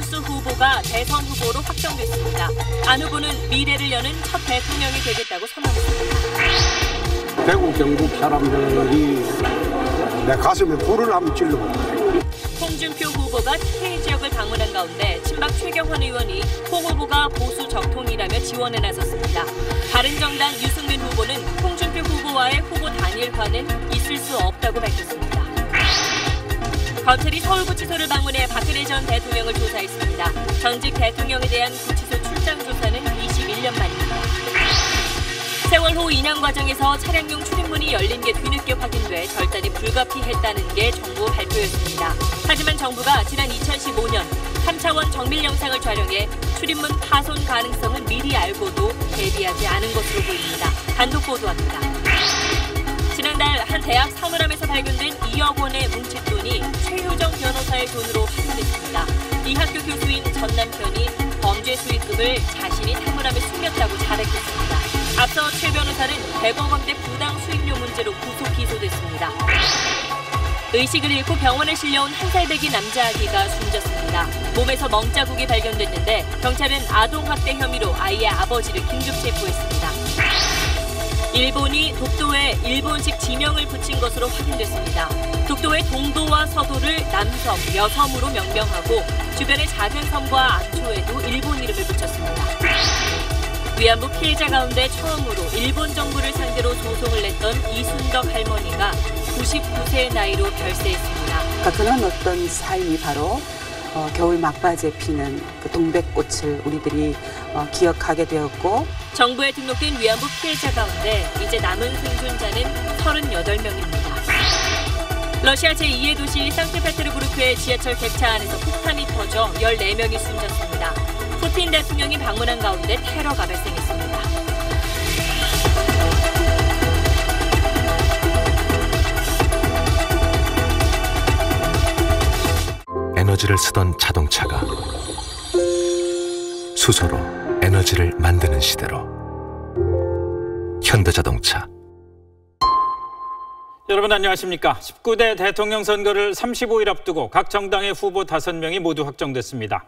안철수 후보가 대선 후보로 확정됐습니다. 안 후보는 미래를 여는 첫 대통령이 되겠다고 선언했습니다. 대구 경북 사람들이 내 가슴에 불을 한번 찔러봅니다. 홍준표 후보가 K 지역을 방문한 가운데 친박 최경환 의원이 홍 후보가 보수 적통이라며 지원에 나섰습니다. 바른정당 유승민 후보는 홍준표 후보와의 후보 단일화는 있을 수 없다고 밝혔습니다. 검찰이 서울구치소를 방문해 박근혜 전 대통령을 조사했습니다. 전직 대통령에 대한 구치소 출장 조사는 21년 만입니다. 세월호 인양 과정에서 차량용 출입문이 열린 게 뒤늦게 확인돼 절단이 불가피했다는 게 정부 발표였습니다. 하지만 정부가 지난 2015년 3차원 정밀 영상을 촬영해 출입문 파손 가능성은 미리 알고도 대비하지 않은 것으로 보입니다. 단독 보도합니다. 지난달 한 대학 사물함에서 발견된 2억 원의 뭉칫돈이 최효정 변호사의 돈으로 확인됐습니다. 이 학교 교수인 전 남편이 범죄 수익금을 자신이 사물함에 숨겼다고 자백했습니다. 앞서 최 변호사는 100억 원대 부당 수익료 문제로 구속 기소됐습니다. 의식을 잃고 병원에 실려온 1살 배기 남자 아기가 숨졌습니다. 몸에서 멍자국이 발견됐는데 경찰은 아동학대 혐의로 아이의 아버지를 긴급 체포했습니다. 일본이 독도에 일본식 지명을 붙인 것으로 확인됐습니다. 독도의 동도와 서도를 남섬, 여섬으로 명명하고 주변의 작은 섬과 암초에도 일본 이름을 붙였습니다. 위안부 피해자 가운데 처음으로 일본 정부를 상대로 소송을 냈던 이순덕 할머니가 99세의 나이로 별세했습니다. 그런 어떤 삶이 바로 겨울 막바지에 피는 그 동백꽃을 우리들이 기억하게 되었고, 정부에 등록된 위안부 피해자 가운데 이제 남은 생존자는 38명입니다. 러시아 제2의 도시 상트페테르부르크의 지하철 객차 안에서 폭탄이 터져 14명이 숨졌습니다. 푸틴 대통령이 방문한 가운데 테러가 발생했습니다. 에너지를 쓰던 자동차가 수소로 에너지를 만드는 시대로 현대자동차. 여러분 안녕하십니까. 19대 대통령 선거를 35일 앞두고 각 정당의 후보 5명이 모두 확정됐습니다.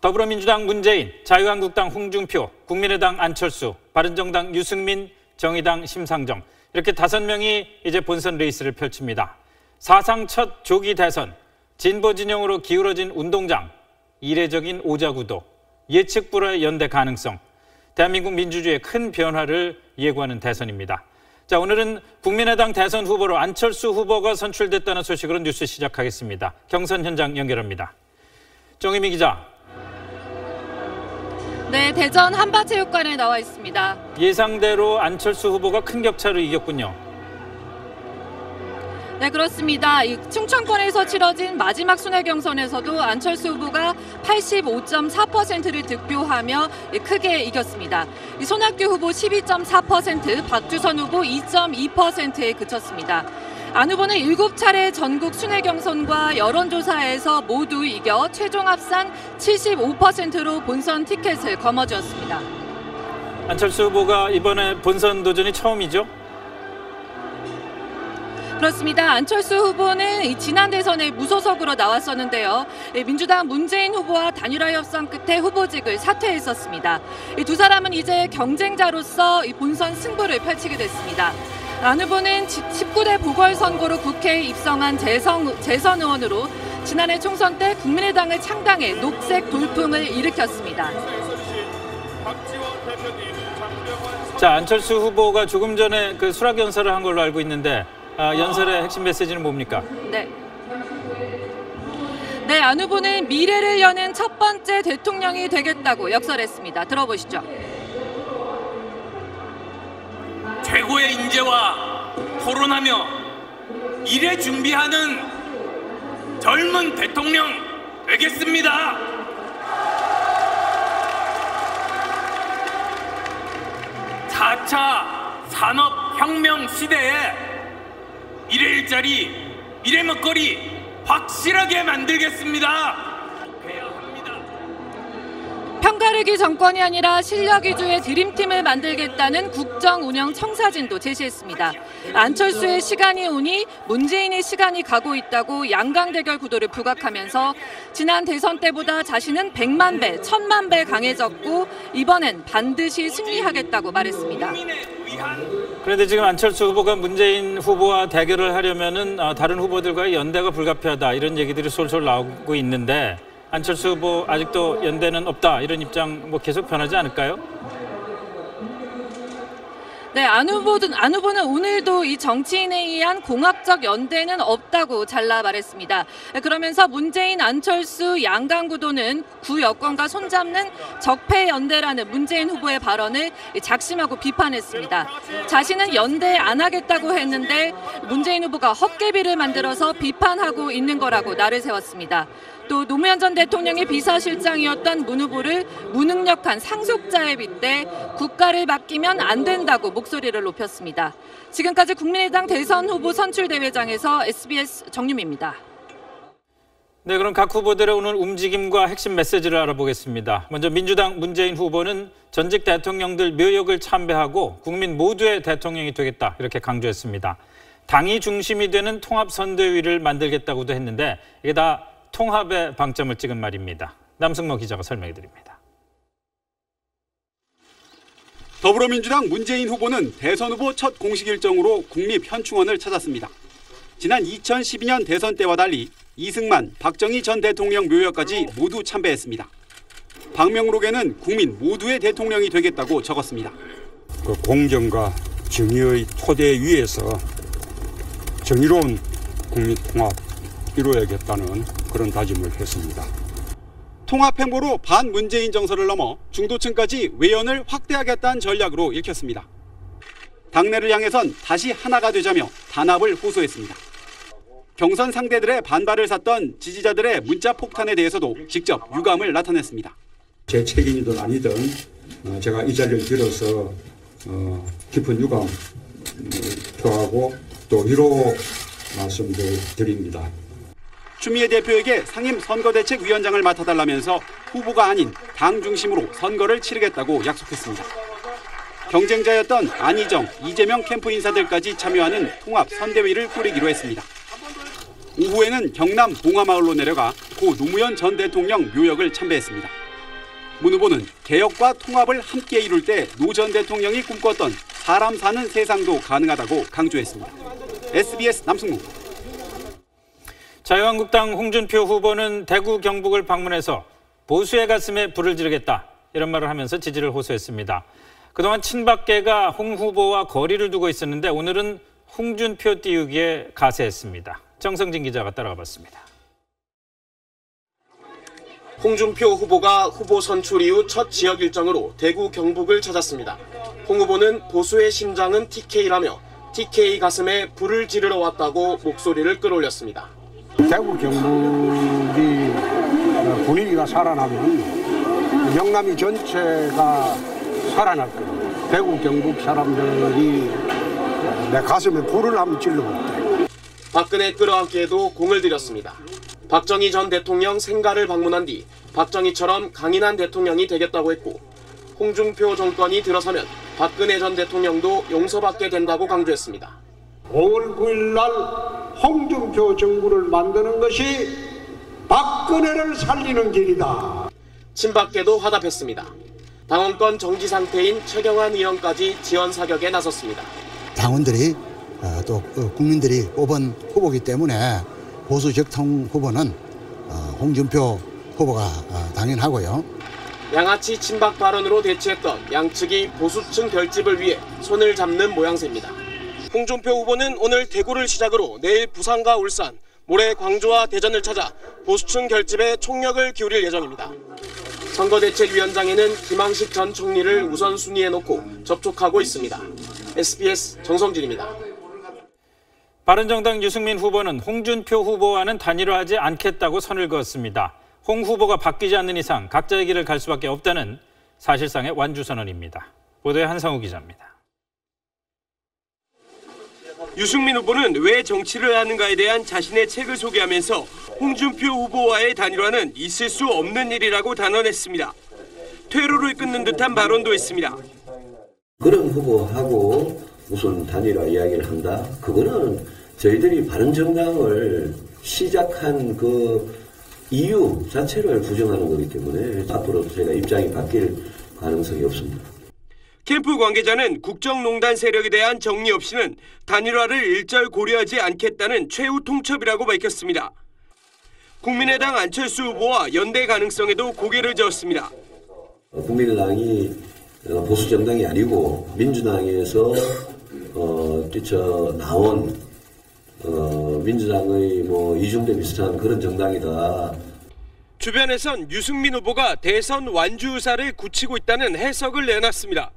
더불어민주당 문재인, 자유한국당 홍준표, 국민의당 안철수, 바른정당 유승민, 정의당 심상정, 이렇게 5명이 이제 본선 레이스를 펼칩니다. 사상 첫 조기 대선, 진보 진영으로 기울어진 운동장, 이례적인 오자구도, 예측 불허의 연대 가능성, 대한민국 민주주의의 큰 변화를 예고하는 대선입니다. 자, 오늘은 국민의당 대선 후보로 안철수 후보가 선출됐다는 소식으로 뉴스 시작하겠습니다. 경선 현장 연결합니다. 정희미 기자. 네, 대전 한밭체육관에 나와 있습니다. 예상대로 안철수 후보가 큰 격차로 이겼군요. 네, 그렇습니다. 이 충청권에서 치러진 마지막 순회 경선에서도 안철수 후보가 85.4%를 득표하며 크게 이겼습니다. 이 손학규 후보 12.4%, 박주선 후보 2.2%에 그쳤습니다. 안 후보는 7차례 전국 순회 경선과 여론조사에서 모두 이겨 최종 합산 75%로 본선 티켓을 거머쥐었습니다. 안철수 후보가 이번에 본선 도전이 처음이죠? 그렇습니다. 안철수 후보는 지난 대선에 무소속으로 나왔었는데요. 민주당 문재인 후보와 단일화 협상 끝에 후보직을 사퇴했었습니다. 이 두 사람은 이제 경쟁자로서 본선 승부를 펼치게 됐습니다. 안 후보는 19대 보궐선거로 국회에 입성한 재선 의원으로 지난해 총선 때 국민의당을 창당해 녹색 돌풍을 일으켰습니다. 자, 안철수 후보가 조금 전에 그 수락 연설을 한 걸로 알고 있는데 연설의 핵심 메시지는 뭡니까? 네, 안 후보는 미래를 여는 첫 번째 대통령이 되겠다고 역설했습니다. 들어보시죠. 최고의 인재와 토론하며 미래 준비하는 젊은 대통령 되겠습니다. (4차) 산업혁명 시대에 미래 일자리, 미래 먹거리 확실하게 만들겠습니다. 손가르기 정권이 아니라 실력 위주의 드림팀을 만들겠다는 국정 운영 청사진도 제시했습니다. 안철수의 시간이 오니 문재인의 시간이 가고 있다고 양강 대결 구도를 부각하면서 지난 대선 때보다 자신은 100만 배, 1000만 배 강해졌고 이번엔 반드시 승리하겠다고 말했습니다. 그런데 지금 안철수 후보가 문재인 후보와 대결을 하려면은 다른 후보들과의 연대가 불가피하다 이런 얘기들이 솔솔 나오고 있는데 안철수 후보 아직도 연대는 없다 이런 입장 계속 변하지 않을까요? 네, 안 후보는 오늘도 이 정치인에 의한 공학적 연대는 없다고 잘라 말했습니다. 그러면서 문재인, 안철수, 양강 구도는 구 여권과 손잡는 적폐 연대라는 문재인 후보의 발언을 작심하고 비판했습니다. 자신은 연대 안 하겠다고 했는데 문재인 후보가 헛개비를 만들어서 비판하고 있는 거라고 날을 세웠습니다. 또 노무현 전 대통령의 비서실장이었던 문 후보를 무능력한 상속자에 빗대 국가를 맡기면 안 된다고 목소리를 높였습니다. 지금까지 국민의당 대선 후보 선출대회장에서 SBS 정유미입니다. 네, 그럼 각 후보들의 오늘 움직임과 핵심 메시지를 알아보겠습니다. 먼저 민주당 문재인 후보는 전직 대통령들 묘역을 참배하고 국민 모두의 대통령이 되겠다 이렇게 강조했습니다. 당이 중심이 되는 통합선대위를 만들겠다고도 했는데 이게 다 통합의 방점을 찍은 말입니다. 남승모 기자가 설명해 드립니다. 더불어민주당 문재인 후보는 대선 후보 첫 공식 일정으로 국립현충원을 찾았습니다. 지난 2012년 대선 때와 달리 이승만, 박정희 전 대통령 묘역까지 모두 참배했습니다. 방명록에는 국민 모두의 대통령이 되겠다고 적었습니다. 그 공정과 정의의 토대 위에서 정의로운 국민 통합 이루어야겠다는 그런 다짐을 했습니다. 통합 행보로 반문재인 정서를 넘어 중도층까지 외연을 확대하겠다는 전략으로 읽혔습니다. 당내를 향해선 다시 하나가 되자며 단합을 호소했습니다. 경선 상대들의 반발을 샀던 지지자들의 문자 폭탄에 대해서도 직접 유감을 나타냈습니다. 제 책임이든 아니든 제가 이 자리를 빌어서 깊은 유감 표하고 또 위로 말씀을 드립니다. 추미애 대표에게 상임 선거대책위원장을 맡아달라면서 후보가 아닌 당 중심으로 선거를 치르겠다고 약속했습니다. 경쟁자였던 안희정, 이재명 캠프 인사들까지 참여하는 통합선대위를 꾸리기로 했습니다. 오후에는 경남 봉화마을로 내려가 고 노무현 전 대통령 묘역을 참배했습니다. 문 후보는 개혁과 통합을 함께 이룰 때 노 전 대통령이 꿈꿨던 사람 사는 세상도 가능하다고 강조했습니다. SBS 남승무. 자유한국당 홍준표 후보는 대구 경북을 방문해서 보수의 가슴에 불을 지르겠다 이런 말을 하면서 지지를 호소했습니다. 그동안 친박계가 홍 후보와 거리를 두고 있었는데 오늘은 홍준표 띄우기에 가세했습니다. 정성진 기자가 따라가 봤습니다. 홍준표 후보가 후보 선출 이후 첫 지역 일정으로 대구 경북을 찾았습니다. 홍 후보는 보수의 심장은 TK라며 TK 가슴에 불을 지르러 왔다고 목소리를 끌어올렸습니다. 대구 경북이 분위기가 살아나면 영남이 전체가 살아날 거예요. 대구 경북 사람들이 내 가슴에 불을 한번 찔러볼게. 박근혜 끌어안기에도 공을 들였습니다. 박정희 전 대통령 생가를 방문한 뒤 박정희처럼 강인한 대통령이 되겠다고 했고 홍준표 정권이 들어서면 박근혜 전 대통령도 용서받게 된다고 강조했습니다. 5월 9일 날 홍준표 정부를 만드는 것이 박근혜를 살리는 길이다. 친박계도 화답했습니다. 당원권 정지 상태인 최경환 의원까지 지원 사격에 나섰습니다. 당원들이 또 국민들이 뽑은 후보이기 때문에 보수 적통 후보는 홍준표 후보가 당연하고요. 양아치 친박 발언으로 대치했던 양측이 보수층 결집을 위해 손을 잡는 모양새입니다. 홍준표 후보는 오늘 대구를 시작으로 내일 부산과 울산, 모레 광주와 대전을 찾아 보수층 결집에 총력을 기울일 예정입니다. 선거대책위원장에는 김항식 전 총리를 우선순위에 놓고 접촉하고 있습니다. SBS 정성진입니다. 바른정당 유승민 후보는 홍준표 후보와는 단일화하지 않겠다고 선을 그었습니다. 홍 후보가 바뀌지 않는 이상 각자의 길을 갈 수밖에 없다는 사실상의 완주선언입니다. 보도에 한상우 기자입니다. 유승민 후보는 왜 정치를 하는가에 대한 자신의 책을 소개하면서 홍준표 후보와의 단일화는 있을 수 없는 일이라고 단언했습니다. 퇴로를 끊는 듯한 발언도 했습니다. 그런 후보하고 무슨 단일화 이야기를 한다? 그거는 저희들이 바른정당을 시작한 그 이유 자체를 부정하는 거기 때문에 앞으로도 제가 입장이 바뀔 가능성이 없습니다. 캠프 관계자는 국정농단 세력에 대한 정리 없이는 단일화를 일절 고려하지 않겠다는 최후 통첩이라고 밝혔습니다. 국민의당 안철수 후보와 연대 가능성에도 고개를 저었습니다. 국민의당이 보수 정당이 아니고 민주당에서 뛰쳐나온 민주당의 이중대 비슷한 그런 정당이다. 주변에선 유승민 후보가 대선 완주 의사를 굳히고 있다는 해석을 내놨습니다.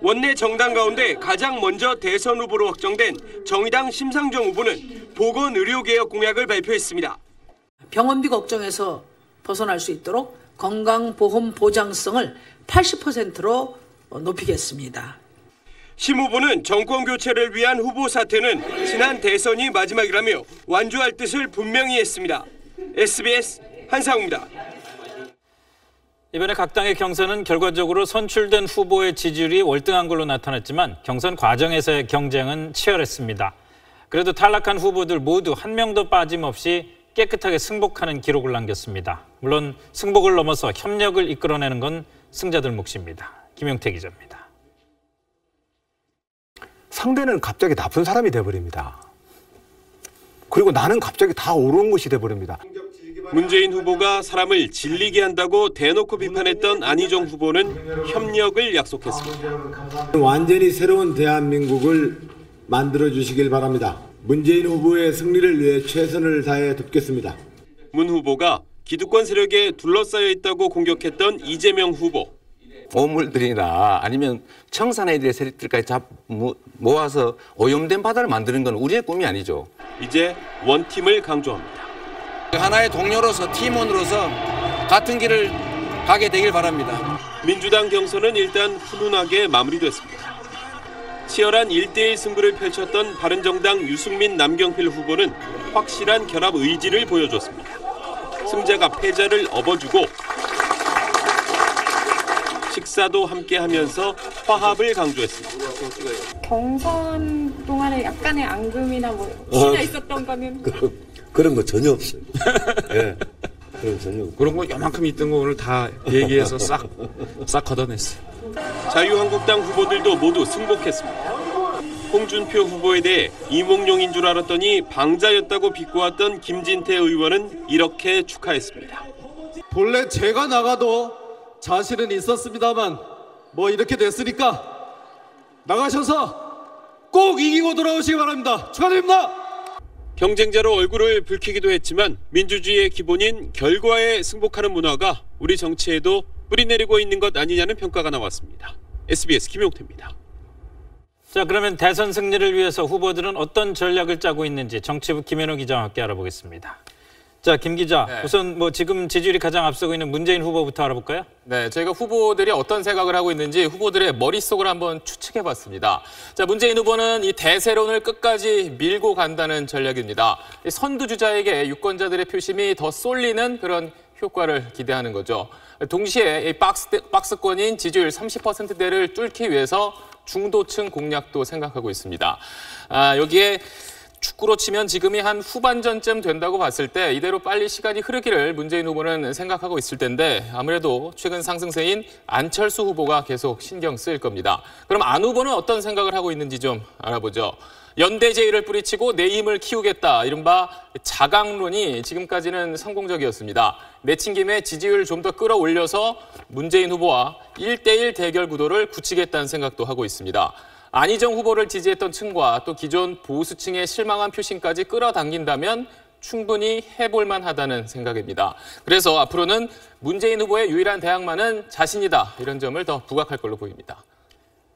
원내 정당 가운데 가장 먼저 대선 후보로 확정된 정의당 심상정 후보는 보건의료개혁 공약을 발표했습니다. 병원비 걱정에서 벗어날 수 있도록 건강보험 보장성을 80%로 높이겠습니다. 심 후보는 정권 교체를 위한 후보 사퇴는 지난 대선이 마지막이라며 완주할 뜻을 분명히 했습니다. SBS 한상우입니다. 이번에 각 당의 경선은 결과적으로 선출된 후보의 지지율이 월등한 걸로 나타났지만 경선 과정에서의 경쟁은 치열했습니다. 그래도 탈락한 후보들 모두 한 명도 빠짐없이 깨끗하게 승복하는 기록을 남겼습니다. 물론 승복을 넘어서 협력을 이끌어내는 건 승자들 몫입니다. 김용태 기자입니다. 상대는 갑자기 나쁜 사람이 돼버립니다. 그리고 나는 갑자기 다 옳은 것이 돼버립니다. 문재인 후보가 사람을 질리게 한다고 대놓고 비판했던 안희정 후보는 협력을 약속했습니다. 완전히 새로운 대한민국을 만들어주시길 바랍니다. 문재인 후보의 승리를 위해 최선을 다해 돕겠습니다. 문 후보가 기득권 세력에 둘러싸여 있다고 공격했던 이재명 후보. 오물들이나 아니면 청산해야 세력들까지 모아서 오염된 바다를 만드는 건 우리의 꿈이 아니죠. 이제 원팀을 강조합니다. 하나의 동료로서 팀원으로서 같은 길을 가게 되길 바랍니다. 민주당 경선은 일단 훈훈하게 마무리됐습니다. 치열한 1대1 승부를 펼쳤던 바른정당 유승민 남경필 후보는 확실한 결합 의지를 보여줬습니다. 승자가 패자를 업어주고 식사도 함께하면서 화합을 강조했습니다. 경선 동안에 약간의 앙금이나 시가 있었던 거는 그런 거 전혀 없어요. 예, 그런 전혀 없어요. 그런 거 요만큼 있던 거 오늘 다 얘기해서 싹 걷어냈어요. 자유한국당 후보들도 모두 승복했습니다. 홍준표 후보에 대해 이몽룡인 줄 알았더니 방자였다고 비꼬았던 김진태 의원은 이렇게 축하했습니다. 본래 제가 나가도 자신은 있었습니다만 이렇게 됐으니까 나가셔서 꼭 이기고 돌아오시기 바랍니다. 축하드립니다. 경쟁자로 얼굴을 붉히기도 했지만 민주주의의 기본인 결과에 승복하는 문화가 우리 정치에도 뿌리내리고 있는 것 아니냐는 평가가 나왔습니다. SBS 김용태입니다. 자, 그러면 대선 승리를 위해서 후보들은 어떤 전략을 짜고 있는지 정치부 김현우 기자와 함께 알아보겠습니다. 자, 김 기자, 우선 지금 지지율이 가장 앞서고 있는 문재인 후보부터 알아볼까요? 네, 저희가 후보들이 어떤 생각을 하고 있는지 후보들의 머릿속을 한번 추측해봤습니다. 자, 문재인 후보는 이 대세론을 끝까지 밀고 간다는 전략입니다. 선두주자에게 유권자들의 표심이 더 쏠리는 그런 효과를 기대하는 거죠. 동시에 이 박스권인 지지율 30%대를 뚫기 위해서 중도층 공략도 생각하고 있습니다. 여기에 축구로 치면 지금이 한 후반전쯤 된다고 봤을 때 이대로 빨리 시간이 흐르기를 문재인 후보는 생각하고 있을 텐데 아무래도 최근 상승세인 안철수 후보가 계속 신경 쓰일 겁니다. 그럼 안 후보는 어떤 생각을 하고 있는지 좀 알아보죠. 연대 제의를 뿌리치고 내 힘을 키우겠다. 이른바 자강론이 지금까지는 성공적이었습니다. 내친김에 지지율을 좀 더 끌어올려서 문재인 후보와 1대1 대결 구도를 굳히겠다는 생각도 하고 있습니다. 안희정 후보를 지지했던 층과 또 기존 보수층의 실망한 표심까지 끌어당긴다면 충분히 해볼만 하다는 생각입니다. 그래서 앞으로는 문재인 후보의 유일한 대항마는 자신이다. 이런 점을 더 부각할 걸로 보입니다.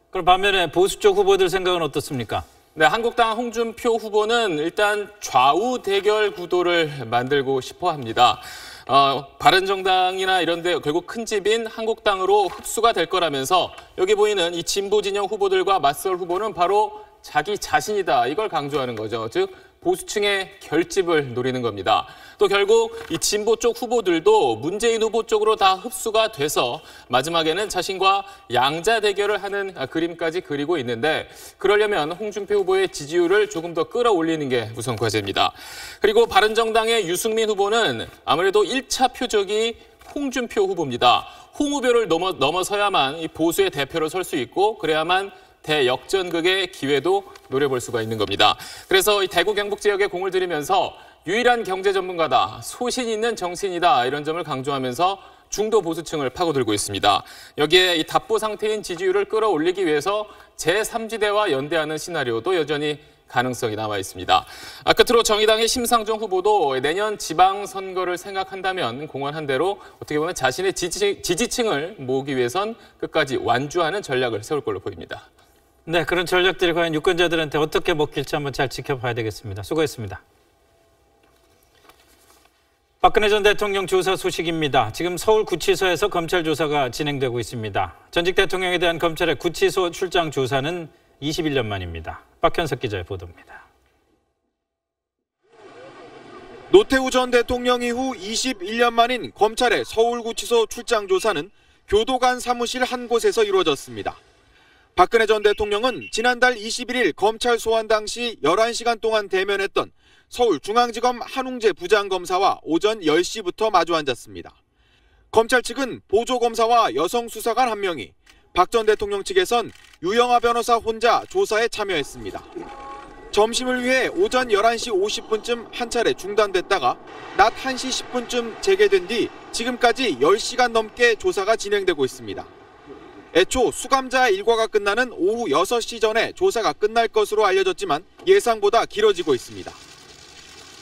그럼 반면에 보수 쪽 후보들 생각은 어떻습니까? 네, 한국당 홍준표 후보는 일단 좌우 대결 구도를 만들고 싶어 합니다. 바른정당이나 이런 데 결국 큰 집인 한국당으로 흡수가 될 거라면서 여기 보이는 이 진보 진영 후보들과 맞설 후보는 바로 자기 자신이다. 이걸 강조하는 거죠. 즉 보수층의 결집을 노리는 겁니다. 또 결국 이 진보 쪽 후보들도 문재인 후보 쪽으로 다 흡수가 돼서 마지막에는 자신과 양자 대결을 하는 그림까지 그리고 있는데, 그러려면 홍준표 후보의 지지율을 조금 더 끌어올리는 게 우선 과제입니다. 그리고 바른정당의 유승민 후보는 아무래도 1차 표적이 홍준표 후보입니다. 홍 후보를 넘어서야만 이 보수의 대표로 설 수 있고, 그래야만 대역전극의 기회도 노려볼 수가 있는 겁니다. 그래서 이 대구 경북 지역에 공을 들이면서 유일한 경제 전문가다, 소신 있는 정신이다, 이런 점을 강조하면서 중도 보수층을 파고들고 있습니다. 여기에 이 답보 상태인 지지율을 끌어올리기 위해서 제3지대와 연대하는 시나리오도 여전히 가능성이 남아 있습니다. 끝으로 정의당의 심상정 후보도 내년 지방선거를 생각한다면 공언한 대로 어떻게 보면 자신의 지지층을 모으기 위해선 끝까지 완주하는 전략을 세울 걸로 보입니다. 네, 그런 전략들이 과연 유권자들한테 어떻게 먹힐지 한번 잘 지켜봐야 되겠습니다. 수고했습니다. 박근혜 전 대통령 조사 소식입니다. 지금 서울구치소에서 검찰 조사가 진행되고 있습니다. 전직 대통령에 대한 검찰의 구치소 출장 조사는 21년 만입니다. 박현석 기자의 보도입니다. 노태우 전 대통령 이후 21년 만인 검찰의 서울구치소 출장 조사는 교도관 사무실 한 곳에서 이루어졌습니다. 박근혜 전 대통령은 지난달 21일 검찰 소환 당시 11시간 동안 대면했던 서울중앙지검 한웅재 부장검사와 오전 10시부터 마주 앉았습니다. 검찰 측은 보조검사와 여성 수사관 1명이, 박 전 대통령 측에선 유영아 변호사 혼자 조사에 참여했습니다. 점심을 위해 오전 11시 50분쯤 한 차례 중단됐다가 낮 1시 10분쯤 재개된 뒤 지금까지 10시간 넘게 조사가 진행되고 있습니다. 애초 수감자 일과가 끝나는 오후 6시 전에 조사가 끝날 것으로 알려졌지만 예상보다 길어지고 있습니다.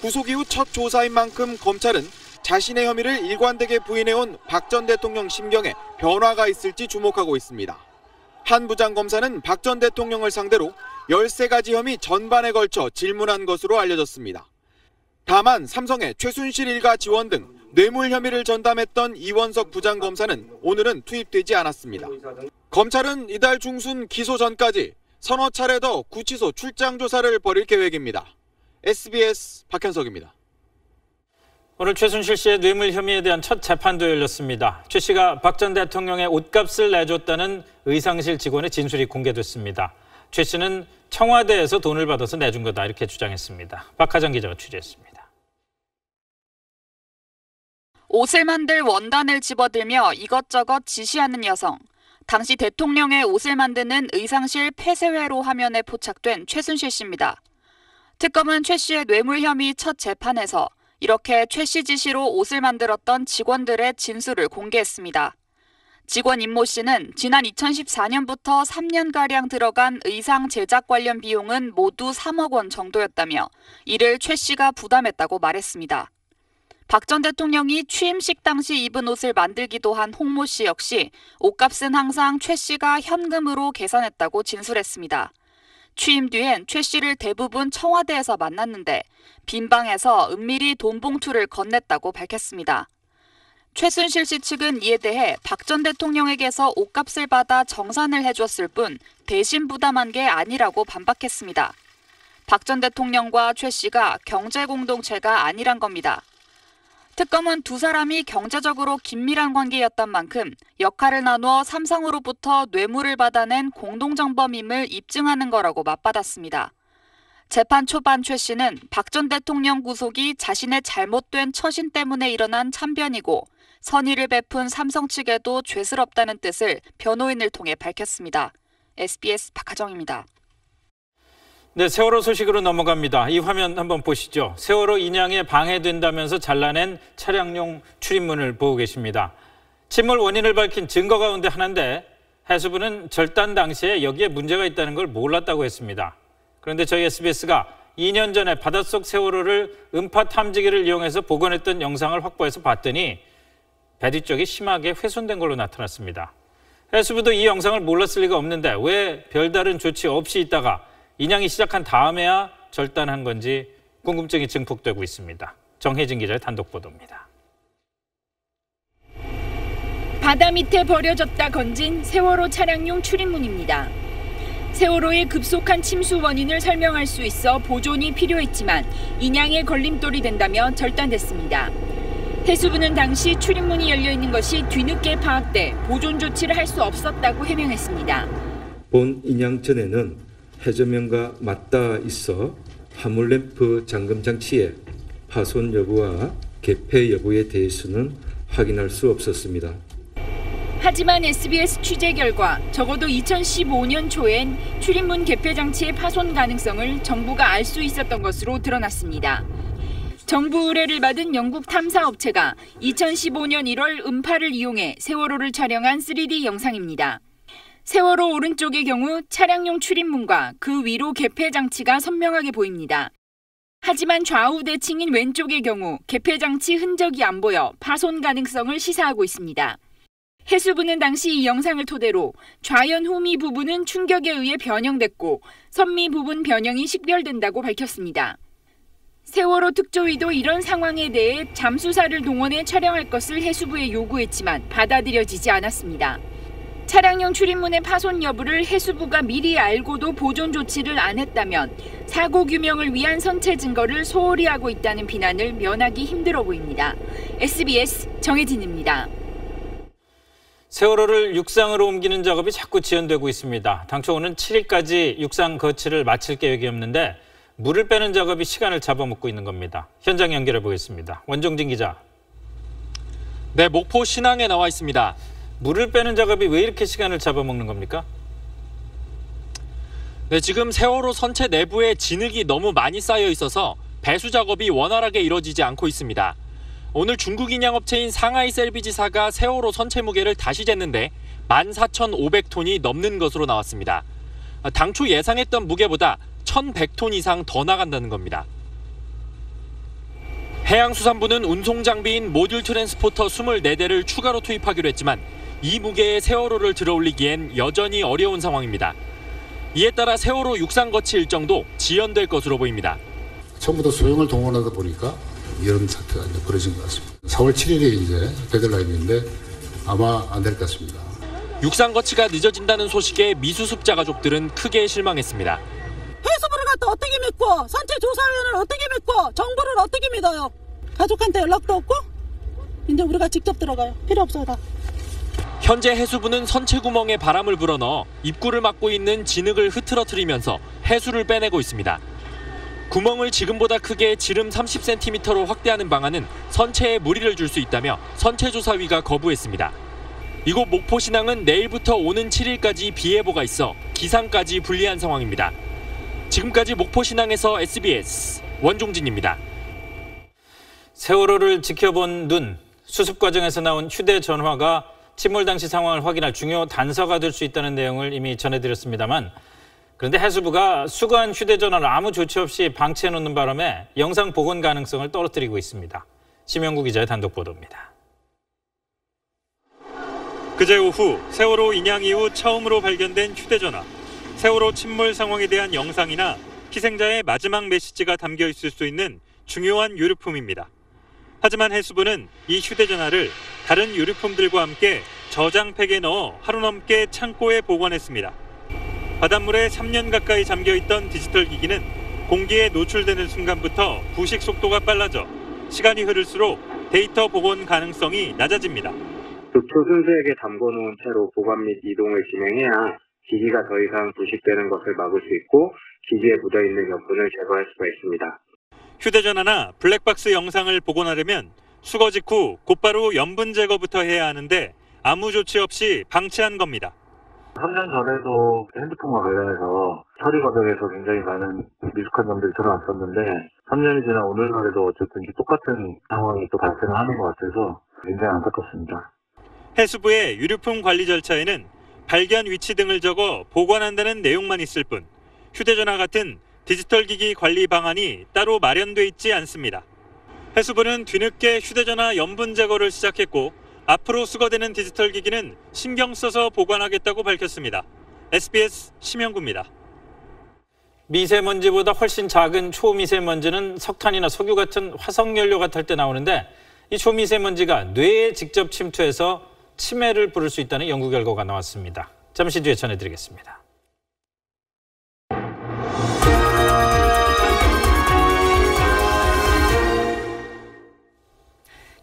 구속 이후 첫 조사인 만큼 검찰은 자신의 혐의를 일관되게 부인해온 박 전 대통령 심경에 변화가 있을지 주목하고 있습니다. 한 부장검사는 박 전 대통령을 상대로 13가지 혐의 전반에 걸쳐 질문한 것으로 알려졌습니다. 다만 삼성의 최순실 일가 지원 등 뇌물 혐의를 전담했던 이원석 부장검사는 오늘은 투입되지 않았습니다. 검찰은 이달 중순 기소 전까지 서너 차례 더 구치소 출장 조사를 벌일 계획입니다. SBS 박현석입니다. 오늘 최순실 씨의 뇌물 혐의에 대한 첫 재판도 열렸습니다. 최 씨가 박 전 대통령의 옷값을 내줬다는 의상실 직원의 진술이 공개됐습니다. 최 씨는 청와대에서 돈을 받아서 내준 거다, 이렇게 주장했습니다. 박하정 기자가 취재했습니다. 옷을 만들 원단을 집어들며 이것저것 지시하는 여성. 당시 대통령의 옷을 만드는 의상실 폐쇄회로 화면에 포착된 최순실 씨입니다. 특검은 최 씨의 뇌물 혐의 첫 재판에서 이렇게 최 씨 지시로 옷을 만들었던 직원들의 진술을 공개했습니다. 직원 임모 씨는 지난 2014년부터 3년가량 들어간 의상 제작 관련 비용은 모두 3억 원 정도였다며 이를 최 씨가 부담했다고 말했습니다. 박 전 대통령이 취임식 당시 입은 옷을 만들기도 한 홍모 씨 역시 옷값은 항상 최 씨가 현금으로 계산했다고 진술했습니다. 취임 뒤엔 최 씨를 대부분 청와대에서 만났는데 빈방에서 은밀히 돈 봉투를 건넸다고 밝혔습니다. 최순실 씨 측은 이에 대해 박 전 대통령에게서 옷값을 받아 정산을 해줬을 뿐 대신 부담한 게 아니라고 반박했습니다. 박 전 대통령과 최 씨가 경제 공동체가 아니란 겁니다. 특검은 두 사람이 경제적으로 긴밀한 관계였던 만큼 역할을 나누어 삼성으로부터 뇌물을 받아낸 공동정범임을 입증하는 거라고 맞받았습니다. 재판 초반 최 씨는 박 전 대통령 구속이 자신의 잘못된 처신 때문에 일어난 참변이고 선의를 베푼 삼성 측에도 죄스럽다는 뜻을 변호인을 통해 밝혔습니다. SBS 박하정입니다. 네, 세월호 소식으로 넘어갑니다. 이 화면 한번 보시죠. 세월호 인양에 방해된다면서 잘라낸 차량용 출입문을 보고 계십니다. 침몰 원인을 밝힌 증거 가운데 하나인데 해수부는 절단 당시에 여기에 문제가 있다는 걸 몰랐다고 했습니다. 그런데 저희 SBS가 2년 전에 바닷속 세월호를 음파 탐지기를 이용해서 복원했던 영상을 확보해서 봤더니 배 뒤쪽이 심하게 훼손된 걸로 나타났습니다. 해수부도 이 영상을 몰랐을 리가 없는데 왜 별다른 조치 없이 있다가 인양이 시작한 다음에야 절단한 건지 궁금증이 증폭되고 있습니다. 정혜진 기자의 단독 보도입니다. 바다 밑에 버려졌다 건진 세월호 차량용 출입문입니다. 세월호의 급속한 침수 원인을 설명할 수 있어 보존이 필요했지만 인양의 걸림돌이 된다며 절단됐습니다. 해수부는 당시 출입문이 열려 있는 것이 뒤늦게 파악돼 보존 조치를 할 수 없었다고 해명했습니다. 본 인양 전에는 해저면과 맞닿아 있어 화물램프 잠금 장치의 파손 여부와 개폐 여부에 대해서는 확인할 수 없었습니다. 하지만 SBS 취재 결과 적어도 2015년 초엔 출입문 개폐 장치의 파손 가능성을 정부가 알 수 있었던 것으로 드러났습니다. 정부 의뢰를 받은 영국 탐사업체가 2015년 1월 음파를 이용해 세월호를 촬영한 3D 영상입니다. 세월호 오른쪽의 경우 차량용 출입문과 그 위로 개폐 장치가 선명하게 보입니다. 하지만 좌우 대칭인 왼쪽의 경우 개폐 장치 흔적이 안 보여 파손 가능성을 시사하고 있습니다. 해수부는 당시 이 영상을 토대로 좌연 후미 부분은 충격에 의해 변형됐고 선미 부분 변형이 식별된다고 밝혔습니다. 세월호 특조위도 이런 상황에 대해 잠수사를 동원해 촬영할 것을 해수부에 요구했지만 받아들여지지 않았습니다. 차량용 출입문의 파손 여부를 해수부가 미리 알고도 보존 조치를 안 했다면 사고 규명을 위한 선체 증거를 소홀히 하고 있다는 비난을 면하기 힘들어 보입니다. SBS 정혜진입니다. 세월호를 육상으로 옮기는 작업이 자꾸 지연되고 있습니다. 당초 오는 7일까지 육상 거치를 마칠 계획이었는데 물을 빼는 작업이 시간을 잡아먹고 있는 겁니다. 현장 연결해 보겠습니다. 원종진 기자. 네, 목포 신항에 나와 있습니다. 물을 빼는 작업이 왜 이렇게 시간을 잡아먹는 겁니까? 네, 지금 세월호 선체 내부에 진흙이 너무 많이 쌓여 있어서 배수 작업이 원활하게 이뤄지지 않고 있습니다. 오늘 중국 인양업체인 상하이 셀비지사가 세월호 선체 무게를 다시 쟀는데 14,500톤이 넘는 것으로 나왔습니다. 당초 예상했던 무게보다 1,100톤 이상 더 나간다는 겁니다. 해양수산부는 운송장비인 모듈 트랜스포터 24대를 추가로 투입하기로 했지만 이 무게의 세월호를 들어올리기엔 여전히 어려운 상황입니다. 이에 따라 세월호 육상 거치 일정도 지연될 것으로 보입니다. 처음부터 소형을 동원하다 보니까 이런 사태가 이제 벌어진 것 같습니다. 4월 7일에 이제 데드라인인데 아마 안 될 것 같습니다. 육상 거치가 늦어진다는 소식에 미수습자 가족들은 크게 실망했습니다. 해수부를 갖다 어떻게 믿고 선체 조사위원을 어떻게 믿고 정부를 어떻게 믿어요? 가족한테 연락도 없고 이제 우리가 직접 들어가요. 필요 없어요 다. 현재 해수부는 선체 구멍에 바람을 불어넣어 입구를 막고 있는 진흙을 흐트러뜨리면서 해수를 빼내고 있습니다. 구멍을 지금보다 크게 지름 30cm로 확대하는 방안은 선체에 무리를 줄 수 있다며 선체조사위가 거부했습니다. 이곳 목포신항은 내일부터 오는 7일까지 비 예보가 있어 기상까지 불리한 상황입니다. 지금까지 목포신항에서 SBS 원종진입니다. 세월호를 지켜본 눈, 수습 과정에서 나온 휴대전화가 침몰 당시 상황을 확인할 중요 단서가 될 수 있다는 내용을 이미 전해드렸습니다만 그런데 해수부가 수거한 휴대전화를 아무 조치 없이 방치해놓는 바람에 영상 복원 가능성을 떨어뜨리고 있습니다. 심영구 기자의 단독 보도입니다. 그제 오후 세월호 인양 이후 처음으로 발견된 휴대전화. 세월호 침몰 상황에 대한 영상이나 희생자의 마지막 메시지가 담겨 있을 수 있는 중요한 유류품입니다. 하지만 해수부는 이 휴대전화를 다른 유류품들과 함께 저장팩에 넣어 하루 넘게 창고에 보관했습니다. 바닷물에 3년 가까이 잠겨있던 디지털 기기는 공기에 노출되는 순간부터 부식 속도가 빨라져 시간이 흐를수록 데이터 복원 가능성이 낮아집니다. 초순수액에 담궈놓은 채로 보관 및 이동을 진행해야 기기가 더 이상 부식되는 것을 막을 수 있고 기기에 묻어있는 염분을 제거할 수가 있습니다. 휴대전화나 블랙박스 영상을 복원하려면 수거 직후 곧바로 염분 제거부터 해야 하는데 아무 조치 없이 방치한 겁니다. 3년 전에도 핸드폰과 관련해서 처리 과정에서 굉장히 많은 미숙한 점들이 드러났었는데 3년이 지난 오늘날에도 어쨌든 똑같은 상황이 또 발생을 하는 것 같아서 굉장히 안타깝습니다. 해수부의 유류품 관리 절차에는 발견 위치 등을 적어 보관한다는 내용만 있을 뿐 휴대전화 같은 디지털 기기 관리 방안이 따로 마련돼 있지 않습니다. 해수부는 뒤늦게 휴대전화 염분 제거를 시작했고 앞으로 수거되는 디지털 기기는 신경 써서 보관하겠다고 밝혔습니다. SBS 심영구입니다. 미세먼지보다 훨씬 작은 초미세먼지는 석탄이나 석유 같은 화석연료가 탈 때 나오는데 이 초미세먼지가 뇌에 직접 침투해서 치매를 부를 수 있다는 연구 결과가 나왔습니다. 잠시 뒤에 전해드리겠습니다.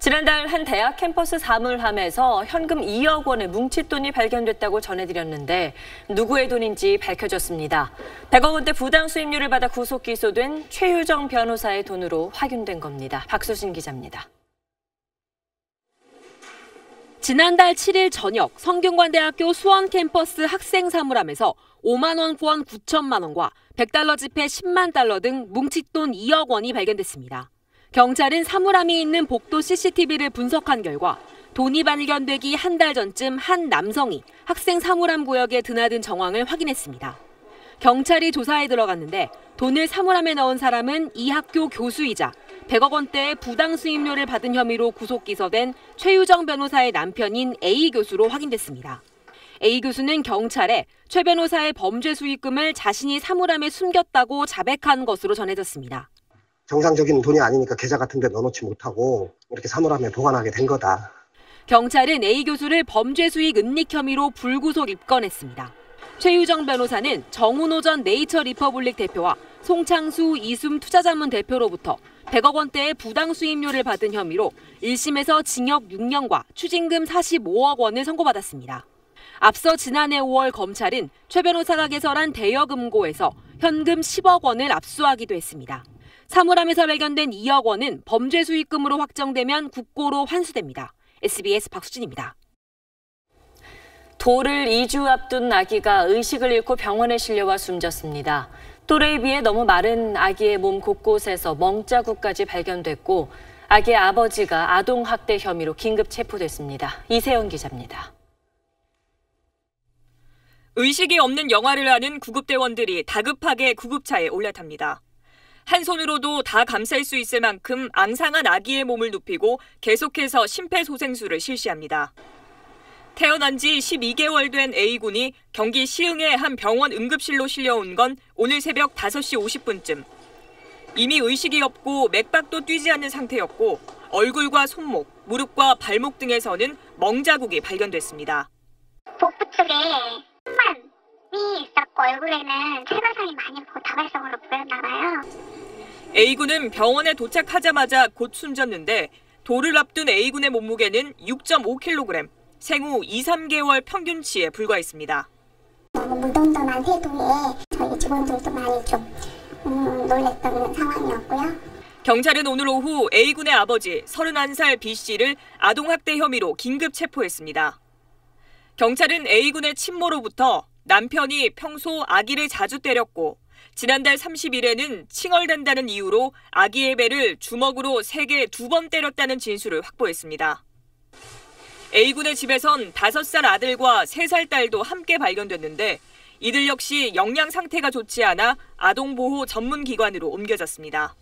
지난달 한 대학 캠퍼스 사물함에서 현금 2억 원의 뭉칫돈이 발견됐다고 전해드렸는데 누구의 돈인지 밝혀졌습니다. 100억 원대 부당 수임료를 받아 구속 기소된 최유정 변호사의 돈으로 확인된 겁니다. 박수진 기자입니다. 지난달 7일 저녁 성균관대학교 수원 캠퍼스 학생 사물함에서 5만 원권 9천만 원과 100달러 지폐 10만 달러 등 뭉칫돈 2억 원이 발견됐습니다. 경찰은 사물함이 있는 복도 CCTV를 분석한 결과 돈이 발견되기 한 달 전쯤 한 남성이 학생 사물함 구역에 드나든 정황을 확인했습니다. 경찰이 조사에 들어갔는데 돈을 사물함에 넣은 사람은 이 학교 교수이자 100억 원대의 부당 수임료를 받은 혐의로 구속 기소된 최유정 변호사의 남편인 A 교수로 확인됐습니다. A 교수는 경찰에 최 변호사의 범죄 수익금을 자신이 사물함에 숨겼다고 자백한 것으로 전해졌습니다. 정상적인 돈이 아니니까 계좌 같은 데 넣어놓지 못하고 이렇게 사물함에 보관하게 된 거다. 경찰은 A 교수를 범죄 수익 은닉 혐의로 불구속 입건했습니다. 최유정 변호사는 정운호 전 네이처 리퍼블릭 대표와 송창수 이숨 투자자문 대표로부터 100억 원대의 부당 수임료를 받은 혐의로 1심에서 징역 6년과 추징금 45억 원을 선고받았습니다. 앞서 지난해 5월 검찰은 최 변호사가 개설한 대여금고에서 현금 10억 원을 압수하기도 했습니다. 사물함에서 발견된 2억 원은 범죄 수익금으로 확정되면 국고로 환수됩니다. SBS 박수진입니다. 돌을 2주 앞둔 아기가 의식을 잃고 병원에 실려와 숨졌습니다. 또래에 비해 너무 마른 아기의 몸 곳곳에서 멍자국까지 발견됐고 아기의 아버지가 아동학대 혐의로 긴급 체포됐습니다. 이세영 기자입니다. 의식이 없는 영화를 하는 구급대원들이 다급하게 구급차에 올라탑니다. 한 손으로도 다 감쌀 수 있을 만큼 앙상한 아기의 몸을 눕히고 계속해서 심폐소생술을 실시합니다. 태어난 지 12개월 된 A군이 경기 시흥의 한 병원 응급실로 실려온 건 오늘 새벽 5시 50분쯤. 이미 의식이 없고 맥박도 뛰지 않는 상태였고 얼굴과 손목, 무릎과 발목 등에서는 멍자국이 발견됐습니다. 복부 쪽에 흰만이 있었고 얼굴에는 체가상이 많이 다발성으로 보였나 봐요. A군은 병원에 도착하자마자 곧 숨졌는데 돌을 앞둔 A군의 몸무게는 6.5kg, 생후 2-3개월 평균치에 불과했습니다. 너무 무덤덤한 태도에 저희 직원들도 많이 좀 놀랬던 상황이었고요. 경찰은 오늘 오후 A군의 아버지 31살 B씨를 아동학대 혐의로 긴급 체포했습니다. 경찰은 A군의 친모로부터 남편이 평소 아기를 자주 때렸고 지난달 30일에는 칭얼댄다는 이유로 아기의 배를 주먹으로 세게 2번 때렸다는 진술을 확보했습니다. A군의 집에선 5살 아들과 3살 딸도 함께 발견됐는데 이들 역시 영양 상태가 좋지 않아 아동보호 전문기관으로 옮겨졌습니다.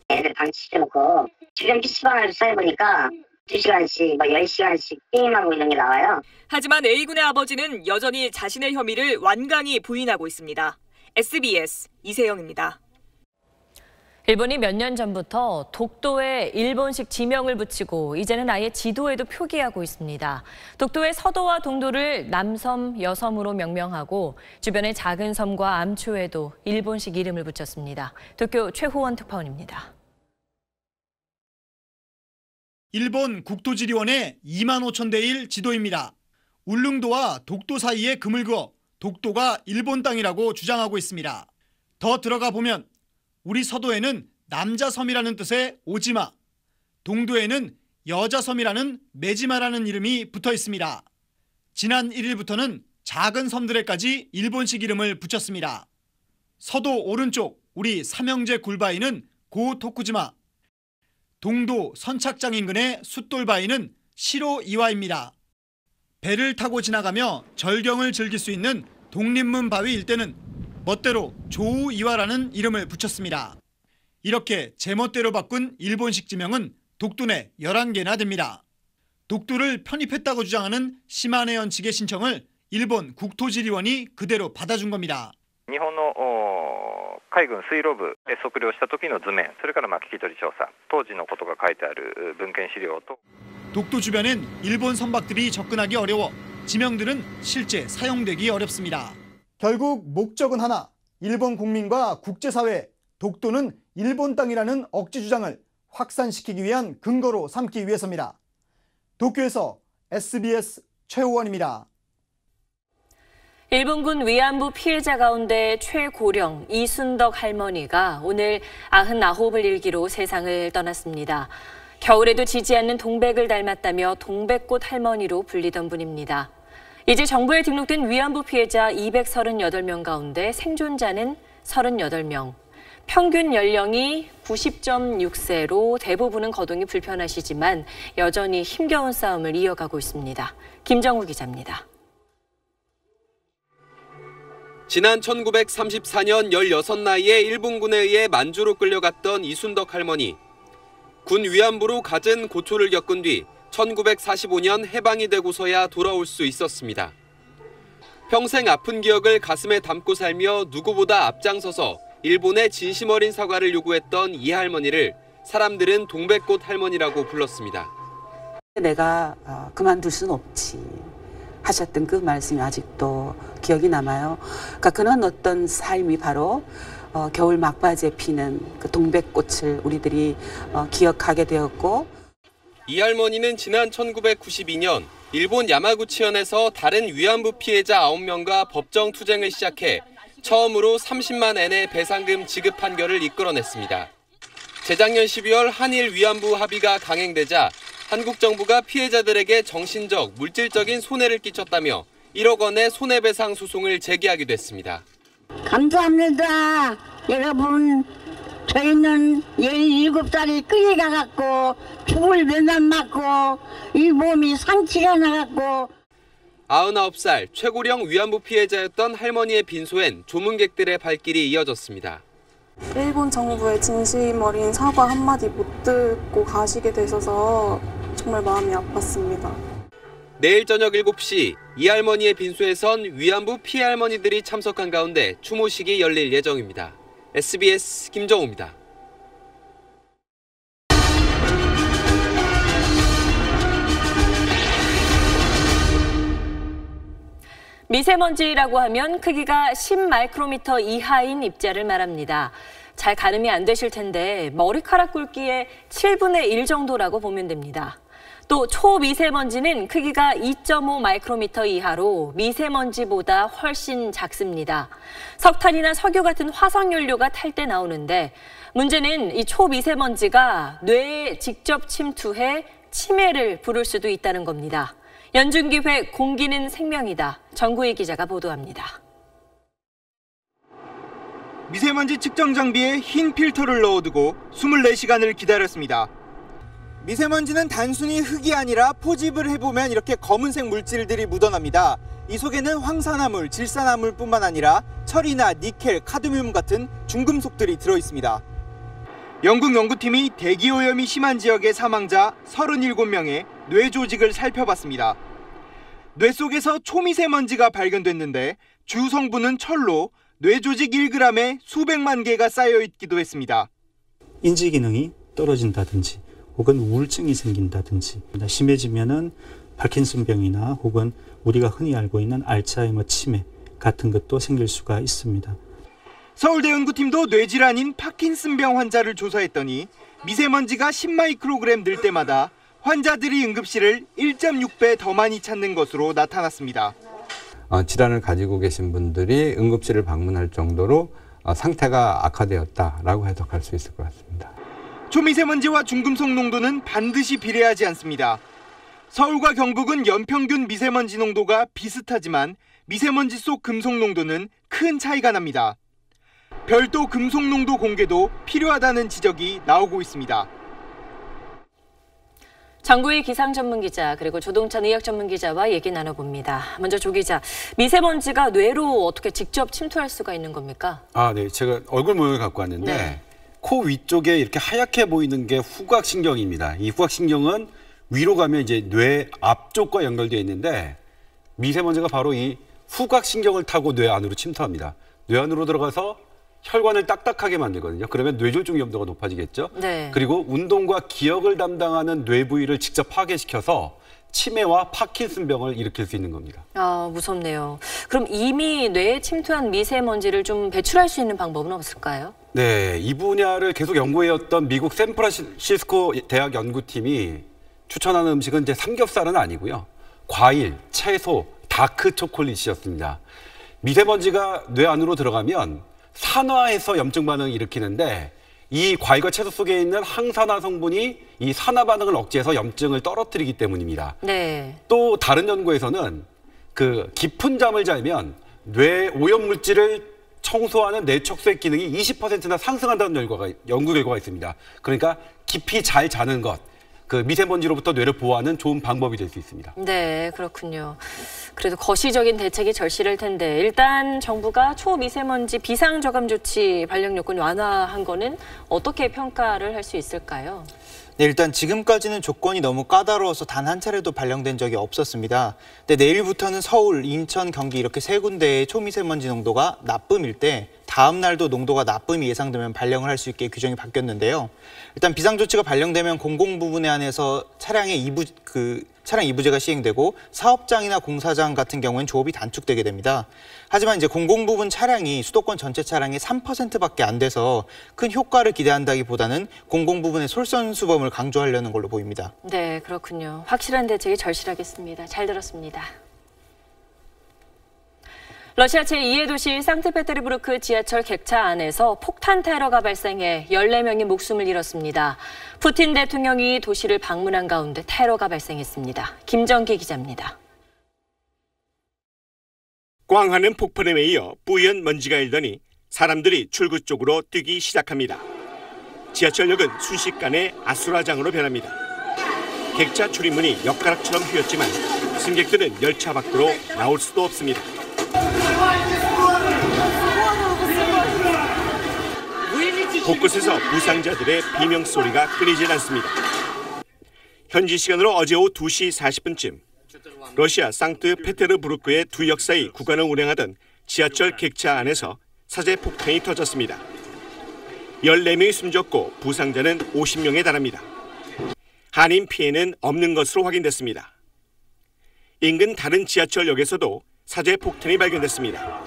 애들 방치시켜놓고 주변 PC방을 쌓여보니까 2시간씩, 10시간씩 게임하고 있는 게 나와요. 하지만 A군의 아버지는 여전히 자신의 혐의를 완강히 부인하고 있습니다. SBS 이세영입니다. 일본이 몇 년 전부터 독도에 일본식 지명을 붙이고 이제는 아예 지도에도 표기하고 있습니다. 독도의 서도와 동도를 남섬, 여섬으로 명명하고 주변의 작은 섬과 암초에도 일본식 이름을 붙였습니다. 도쿄 최호원 특파원입니다. 일본 국토지리원의 25,000대 1 지도입니다. 울릉도와 독도 사이에 금을 그어 독도가 일본 땅이라고 주장하고 있습니다. 더 들어가 보면 우리 서도에는 남자섬이라는 뜻의 오지마, 동도에는 여자섬이라는 메지마라는 이름이 붙어 있습니다. 지난 1일부터는 작은 섬들에까지 일본식 이름을 붙였습니다. 서도 오른쪽 우리 삼형제 굴바위는 고토쿠지마, 동도 선착장 인근의 숫돌바위는 시로이와입니다. 배를 타고 지나가며 절경을 즐길 수 있는 독립문 바위 일대는 멋대로 조우이와라는 이름을 붙였습니다. 이렇게 제멋대로 바꾼 일본식 지명은 독도 내 11개나 됩니다. 독도를 편입했다고 주장하는 시마네현 측의 신청을 일본 국토지리원이 그대로 받아준 겁니다. 日本の海軍水路部で測量した時の図面、それから聞き取り調査、当時のことが書いてある文献資料と 독도 주변엔 일본 선박들이 접근하기 어려워 지명들은 실제 사용되기 어렵습니다. 결국 목적은 하나, 일본 국민과 국제사회, 독도는 일본 땅이라는 억지 주장을 확산시키기 위한 근거로 삼기 위해서입니다. 도쿄에서 SBS 최호원입니다. 일본군 위안부 피해자 가운데 최고령 이순덕 할머니가 오늘 99을 일기로 세상을 떠났습니다. 겨울에도 지지 않는 동백을 닮았다며 동백꽃 할머니로 불리던 분입니다. 이제 정부에 등록된 위안부 피해자 238명 가운데 생존자는 38명. 평균 연령이 90.6세로 대부분은 거동이 불편하시지만 여전히 힘겨운 싸움을 이어가고 있습니다. 김정우 기자입니다. 지난 1934년 16나이에 일본군에 의해 만주로 끌려갔던 이순덕 할머니. 군 위안부로 갖은 고초를 겪은 뒤 1945년 해방이 되고서야 돌아올 수 있었습니다. 평생 아픈 기억을 가슴에 담고 살며 누구보다 앞장서서 일본의 진심 어린 사과를 요구했던 이 할머니를 사람들은 동백꽃 할머니라고 불렀습니다. 내가 그만둘 수는 없지 하셨던 그 말씀이 아직도 기억이 남아요. 그러니까 그런 어떤 삶이 바로 겨울 막바지에 피는 그 동백꽃을 우리들이 기억하게 되었고, 이 할머니는 지난 1992년 일본 야마구치현에서 다른 위안부 피해자 9명과 법정 투쟁을 시작해 처음으로 30만 엔의 배상금 지급 판결을 이끌어냈습니다. 재작년 12월 한일 위안부 합의가 강행되자 한국 정부가 피해자들에게 정신적, 물질적인 손해를 끼쳤다며 1억 원의 손해배상 소송을 제기하기도 했습니다. 감사합니다. 여러분, 저희는 17살이 끌려가갖고 죽을 면만 맞고 이 몸이 상치가 나갖고 99살 최고령 위안부 피해자였던 할머니의 빈소엔 조문객들의 발길이 이어졌습니다. 일본 정부의 진심 어린 사과 한마디 못 듣고 가시게 되셔서 정말 마음이 아팠습니다. 내일 저녁 7시 이 할머니의 빈소에선 위안부 피해 할머니들이 참석한 가운데 추모식이 열릴 예정입니다. SBS 김정우입니다. 미세먼지라고 하면 크기가 10마이크로미터 이하인 입자를 말합니다. 잘 가늠이 안 되실 텐데 머리카락 굵기의 7분의 1 정도라고 보면 됩니다. 또 초미세먼지는 크기가 2.5 마이크로미터 이하로 미세먼지보다 훨씬 작습니다. 석탄이나 석유 같은 화석연료가 탈 때 나오는데 문제는 이 초미세먼지가 뇌에 직접 침투해 치매를 부를 수도 있다는 겁니다. 연중기회 공기는 생명이다. 정구희 기자가 보도합니다. 미세먼지 측정 장비에 흰 필터를 넣어두고 24시간을 기다렸습니다. 미세먼지는 단순히 흙이 아니라 포집을 해보면 이렇게 검은색 물질들이 묻어납니다. 이 속에는 황산화물, 질산화물뿐만 아니라 철이나 니켈, 카드뮴 같은 중금속들이 들어있습니다. 영국 연구팀이 대기오염이 심한 지역의 사망자 37명의 뇌 조직을 살펴봤습니다. 뇌 속에서 초미세먼지가 발견됐는데 주 성분은 철로 뇌 조직 1g에 수백만 개가 쌓여 있기도 했습니다. 인지 기능이 떨어진다든지 혹은 우울증이 생긴다든지 심해지면은 파킨슨병이나 혹은 우리가 흔히 알고 있는 알츠하이머 치매 같은 것도 생길 수가 있습니다. 서울대 연구팀도 뇌질환인 파킨슨병 환자를 조사했더니 미세먼지가 10마이크로그램 늘 때마다 환자들이 응급실을 1.6배 더 많이 찾는 것으로 나타났습니다. 질환을 가지고 계신 분들이 응급실을 방문할 정도로 상태가 악화되었다라고 해석할 수 있을 것 같습니다. 초미세먼지와 중금속 농도는 반드시 비례하지 않습니다. 서울과 경북은 연평균 미세먼지 농도가 비슷하지만 미세먼지 속 금속 농도는 큰 차이가 납니다. 별도 금속 농도 공개도 필요하다는 지적이 나오고 있습니다. 정구희 기상 전문 기자 그리고 조동찬 의학 전문 기자와 얘기 나눠봅니다. 먼저 조 기자, 미세먼지가 뇌로 어떻게 직접 침투할 수가 있는 겁니까? 네. 제가 얼굴 모형을 갖고 왔는데 네. 코 위쪽에 이렇게 하얗게 보이는 게 후각신경입니다. 이 후각신경은 위로 가면 이제 뇌 앞쪽과 연결되어 있는데 미세먼지가 바로 이 후각신경을 타고 뇌 안으로 침투합니다. 뇌 안으로 들어가서 혈관을 딱딱하게 만들거든요. 그러면 뇌졸중 위험도가 높아지겠죠. 네. 그리고 운동과 기억을 담당하는 뇌 부위를 직접 파괴시켜서 치매와 파킨슨병을 일으킬 수 있는 겁니다. 무섭네요. 그럼 이미 뇌에 침투한 미세먼지를 좀 배출할 수 있는 방법은 없을까요? 네, 이 분야를 계속 연구해왔던 미국 샌프란시스코 대학 연구팀이 추천하는 음식은 이제 삼겹살은 아니고요. 과일, 채소, 다크 초콜릿이었습니다. 미세먼지가 뇌 안으로 들어가면 산화해서 염증 반응을 일으키는데 이 과일과 채소 속에 있는 항산화 성분이 이 산화 반응을 억제해서 염증을 떨어뜨리기 때문입니다. 네. 또 다른 연구에서는 그 깊은 잠을 자면 뇌 오염 물질을 청소하는 뇌척수의 기능이 20%나 상승한다는 연구 결과가 있습니다. 그러니까 깊이 잘 자는 것, 그 미세먼지로부터 뇌를 보호하는 좋은 방법이 될 수 있습니다. 네, 그렇군요. 그래도 거시적인 대책이 절실할 텐데 일단 정부가 초미세먼지 비상저감 조치 발령 요건 완화한 거는 어떻게 평가를 할 수 있을까요? 네, 일단 지금까지는 조건이 너무 까다로워서 단 한 차례도 발령된 적이 없었습니다. 근데 내일부터는 서울, 인천, 경기 이렇게 세 군데의 초미세먼지 농도가 나쁨일 때 다음 날도 농도가 나쁨이 예상되면 발령을 할 수 있게 규정이 바뀌었는데요. 일단 비상조치가 발령되면 공공부분에 한해서 차량 이부제가 시행되고 사업장이나 공사장 같은 경우엔 조업이 단축되게 됩니다. 하지만 이제 공공부분 차량이 수도권 전체 차량의 3%밖에 안 돼서 큰 효과를 기대한다기보다는 공공부분의 솔선수범을 강조하려는 걸로 보입니다. 네, 그렇군요. 확실한 대책이 절실하겠습니다. 잘 들었습니다. 러시아 제2의 도시 상트페테르부르크 지하철 객차 안에서 폭탄 테러가 발생해 14명이 목숨을 잃었습니다. 푸틴 대통령이 도시를 방문한 가운데 테러가 발생했습니다. 김정기 기자입니다. 꽝하는 폭발에 이어 뿌연 먼지가 일더니 사람들이 출구 쪽으로 뛰기 시작합니다. 지하철역은 순식간에 아수라장으로 변합니다. 객차 출입문이 엿가락처럼 휘었지만 승객들은 열차 밖으로 나올 수도 없습니다. 곳곳에서 부상자들의 비명소리가 끊이질 않습니다. 현지 시간으로 어제 오후 2시 40분쯤 러시아 상트페테르부르크의 두 역 사이 구간을 운행하던 지하철 객차 안에서 사제 폭탄이 터졌습니다. 14명이 숨졌고 부상자는 50명에 달합니다. 한인 피해는 없는 것으로 확인됐습니다. 인근 다른 지하철역에서도 사제 폭탄이 발견됐습니다.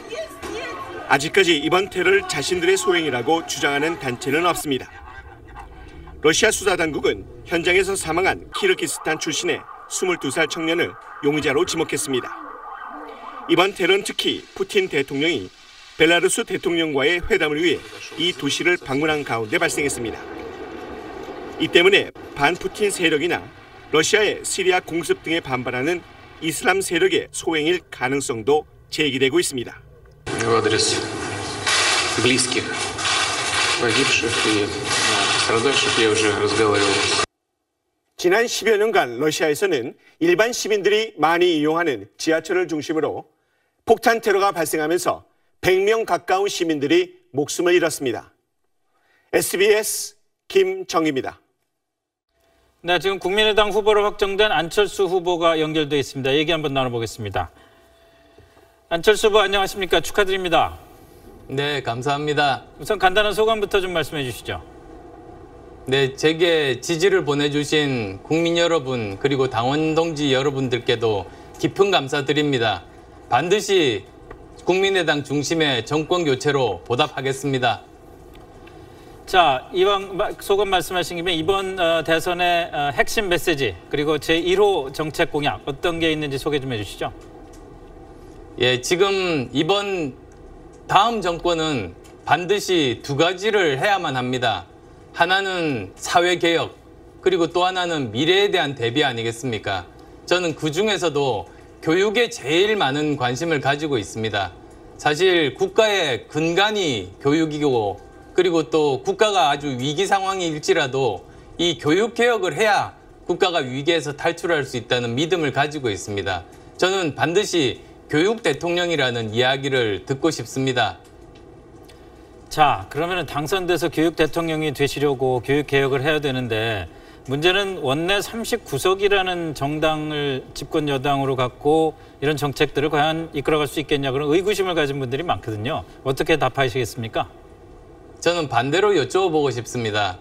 아직까지 이번 테러를 자신들의 소행이라고 주장하는 단체는 없습니다. 러시아 수사당국은 현장에서 사망한 키르기스탄 출신의 22살 청년을 용의자로 지목했습니다. 이번 테러는 특히 푸틴 대통령이 벨라루스 대통령과의 회담을 위해 이 도시를 방문한 가운데 발생했습니다. 이 때문에 반푸틴 세력이나 러시아의 시리아 공습 등에 반발하는 이슬람 세력의 소행일 가능성도 제기되고 있습니다. 지난 10여 년간 러시아에서는 일반 시민들이 많이 이용하는 지하철을 중심으로 폭탄 테러가 발생하면서 100명 가까운 시민들이 목숨을 잃었습니다. SBS 김정희입니다. 네, 지금 국민의당 후보로 확정된 안철수 후보가 연결돼 있습니다. 얘기 한번 나눠보겠습니다. 안철수 후보 안녕하십니까? 축하드립니다. 네, 감사합니다. 우선 간단한 소감부터 좀 말씀해 주시죠. 네, 제게 지지를 보내주신 국민 여러분 그리고 당원 동지 여러분들께도 깊은 감사드립니다. 반드시 국민의당 중심의 정권 교체로 보답하겠습니다. 자, 이왕 소감 말씀하신 김에 이번 대선의 핵심 메시지 그리고 제1호 정책 공약 어떤 게 있는지 소개 좀 해주시죠. 예, 지금 다음 정권은 반드시 두 가지를 해야만 합니다. 하나는 사회개혁, 그리고 또 하나는 미래에 대한 대비 아니겠습니까? 저는 그중에서도 교육에 제일 많은 관심을 가지고 있습니다. 사실 국가의 근간이 교육이고 그리고 또 국가가 아주 위기 상황일지라도 이 교육개혁을 해야 국가가 위기에서 탈출할 수 있다는 믿음을 가지고 있습니다. 저는 반드시 교육 대통령이라는 이야기를 듣고 싶습니다. 자, 그러면 당선돼서 교육 대통령이 되시려고 교육 개혁을 해야 되는데 문제는 원내 39석이라는 정당을 집권 여당으로 갖고 이런 정책들을 과연 이끌어갈 수 있겠냐 그런 의구심을 가진 분들이 많거든요. 어떻게 답하시겠습니까? 저는 반대로 여쭤보고 싶습니다.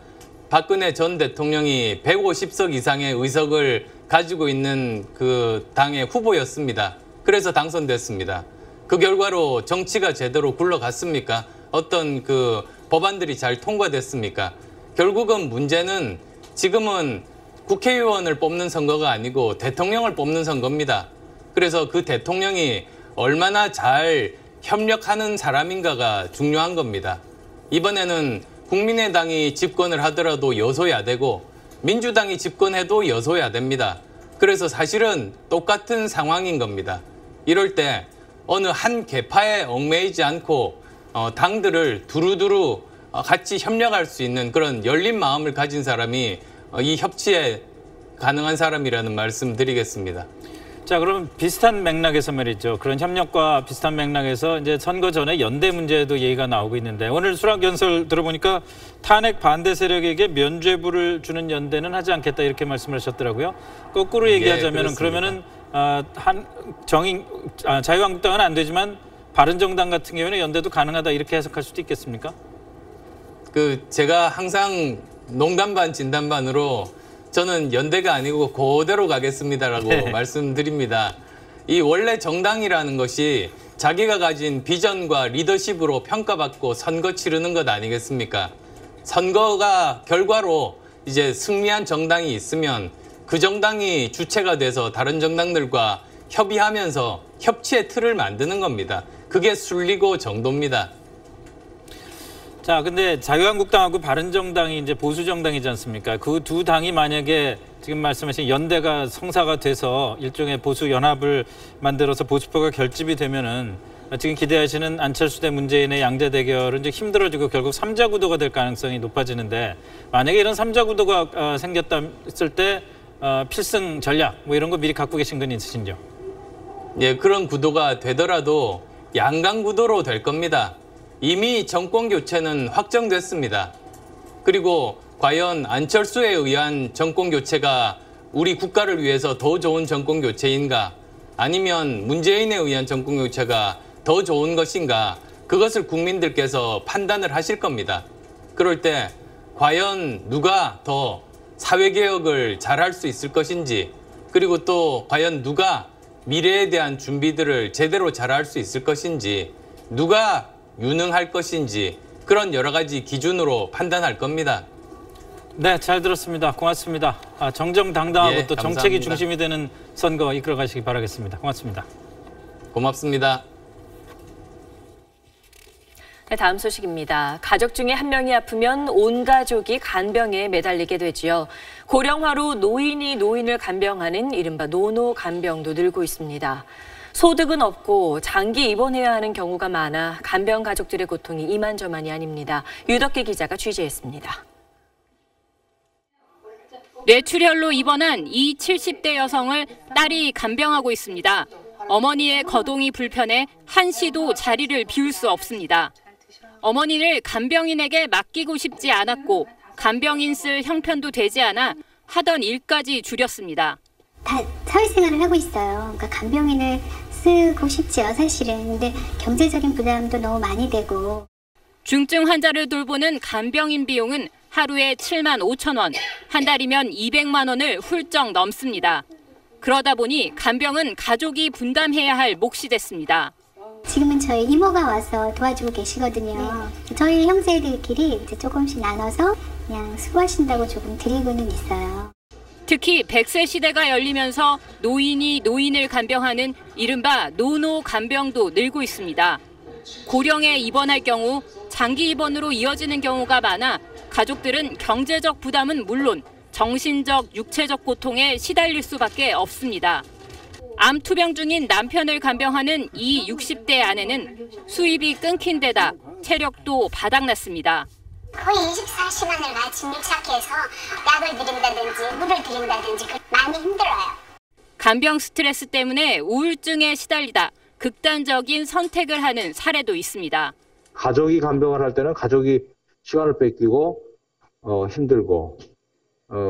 박근혜 전 대통령이 150석 이상의 의석을 가지고 있는 그 당의 후보였습니다. 그래서 당선됐습니다. 그 결과로 정치가 제대로 굴러갔습니까? 어떤 그 법안들이 잘 통과됐습니까? 결국은 문제는 지금은 국회의원을 뽑는 선거가 아니고 대통령을 뽑는 선거입니다. 그래서 그 대통령이 얼마나 잘 협력하는 사람인가가 중요한 겁니다. 이번에는 국민의당이 집권을 하더라도 여소야 되고 민주당이 집권해도 여소야 됩니다. 그래서 사실은 똑같은 상황인 겁니다. 이럴 때 어느 한 계파에 얽매이지 않고 당들을 두루두루 같이 협력할 수 있는 그런 열린 마음을 가진 사람이 이 협치에 가능한 사람이라는 말씀 드리겠습니다. 자, 그럼 비슷한 맥락에서 말이죠. 그런 협력과 비슷한 맥락에서 이제 선거 전에 연대 문제도 얘기가 나오고 있는데 오늘 수락연설 들어보니까 탄핵 반대 세력에게 면죄부를 주는 연대는 하지 않겠다 이렇게 말씀을 하셨더라고요. 거꾸로 얘기하자면 예, 그러면은 자유한국당은 안 되지만 바른정당 같은 경우는 연대도 가능하다 이렇게 해석할 수도 있겠습니까? 제가 항상 농담 반 진담 반으로 저는 연대가 아니고 그대로 가겠습니다라고 네. 말씀드립니다. 이 원래 정당이라는 것이 자기가 가진 비전과 리더십으로 평가받고 선거 치르는 것 아니겠습니까? 선거가 결과로 이제 승리한 정당이 있으면 그 정당이 주체가 돼서 다른 정당들과 협의하면서 협치의 틀을 만드는 겁니다. 그게 순리고 정도입니다. 자, 근데 자유한국당하고 바른정당이 이제 보수정당이지 않습니까? 그 두 당이 만약에 지금 말씀하신 연대가 성사가 돼서 일종의 보수 연합을 만들어서 보수표가 결집이 되면은 지금 기대하시는 안철수 대 문재인의 양자 대결은 이제 힘들어지고 결국 3자 구도가 될 가능성이 높아지는데 만약에 이런 3자 구도가 생겼을 때 필승 전략 뭐 이런 거 미리 갖고 계신 건 있으신지요? 예, 그런 구도가 되더라도 양강 구도로 될 겁니다. 이미 정권 교체는 확정됐습니다. 그리고 과연 안철수에 의한 정권 교체가 우리 국가를 위해서 더 좋은 정권 교체인가? 아니면 문재인에 의한 정권 교체가 더 좋은 것인가? 그것을 국민들께서 판단을 하실 겁니다. 그럴 때 과연 누가 더 사회개혁을 잘할 수 있을 것인지, 그리고 또 과연 누가 미래에 대한 준비들을 제대로 잘할 수 있을 것인지, 누가 유능할 것인지 그런 여러 가지 기준으로 판단할 겁니다. 네, 잘 들었습니다. 고맙습니다. 정정당당하고 예, 또 정책이 감사합니다. 중심이 되는 선거 이끌어 가시기 바라겠습니다. 고맙습니다. 고맙습니다. 네, 다음 소식입니다. 가족 중에 한 명이 아프면 온 가족이 간병에 매달리게 되지요. 고령화로 노인이 노인을 간병하는 이른바 노노 간병도 늘고 있습니다. 소득은 없고 장기 입원해야 하는 경우가 많아 간병 가족들의 고통이 이만저만이 아닙니다. 유덕기 기자가 취재했습니다. 뇌출혈로 입원한 이 70대 여성을 딸이 간병하고 있습니다. 어머니의 거동이 불편해 한시도 자리를 비울 수 없습니다. 어머니를 간병인에게 맡기고 싶지 않았고 간병인 쓸 형편도 되지 않아 하던 일까지 줄였습니다. 다 사회생활을 하고 있어요. 그러니까 간병인을 쓰고 싶지요, 사실은. 근데 경제적인 부담도 너무 많이 되고. 중증 환자를 돌보는 간병인 비용은 하루에 7만 5천 원, 한 달이면 200만 원을 훌쩍 넘습니다. 그러다 보니 간병은 가족이 분담해야 할 몫이 됐습니다. 지금은 저희 이모가 와서 도와주고 계시거든요. 저희 형제들끼리 이제 조금씩 나눠서 그냥 수고하신다고 조금 드리고는 있어요. 특히 100세 시대가 열리면서 노인이 노인을 간병하는 이른바 노노 간병도 늘고 있습니다. 고령에 입원할 경우 장기 입원으로 이어지는 경우가 많아 가족들은 경제적 부담은 물론 정신적, 육체적 고통에 시달릴 수밖에 없습니다. 암 투병 중인 남편을 간병하는 이 60대 아내는 수입이 끊긴 데다 체력도 바닥났습니다. 거의 24시간을 같이 밀착해서 약을 드린다든지 물을 드린다든지 많이 힘들어요. 간병 스트레스 때문에 우울증에 시달리다 극단적인 선택을 하는 사례도 있습니다. 가족이 간병을 할 때는 가족이 시간을 뺏기고 힘들고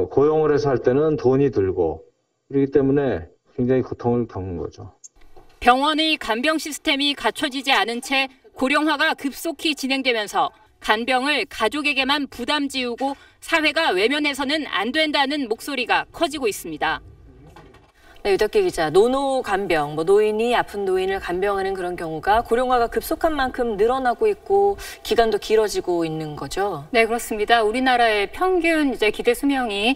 고용을 해서 할 때는 돈이 들고 그렇기 때문에 굉장히 고통을 겪는 거죠. 병원의 간병 시스템이 갖춰지지 않은 채 고령화가 급속히 진행되면서 간병을 가족에게만 부담 지우고 사회가 외면해서는 안 된다는 목소리가 커지고 있습니다. 네, 유덕기 기자, 노노 간병, 노인이 아픈 노인을 간병하는 그런 경우가 고령화가 급속한 만큼 늘어나고 있고 기간도 길어지고 있는 거죠. 네, 그렇습니다. 우리나라의 평균 기대 수명이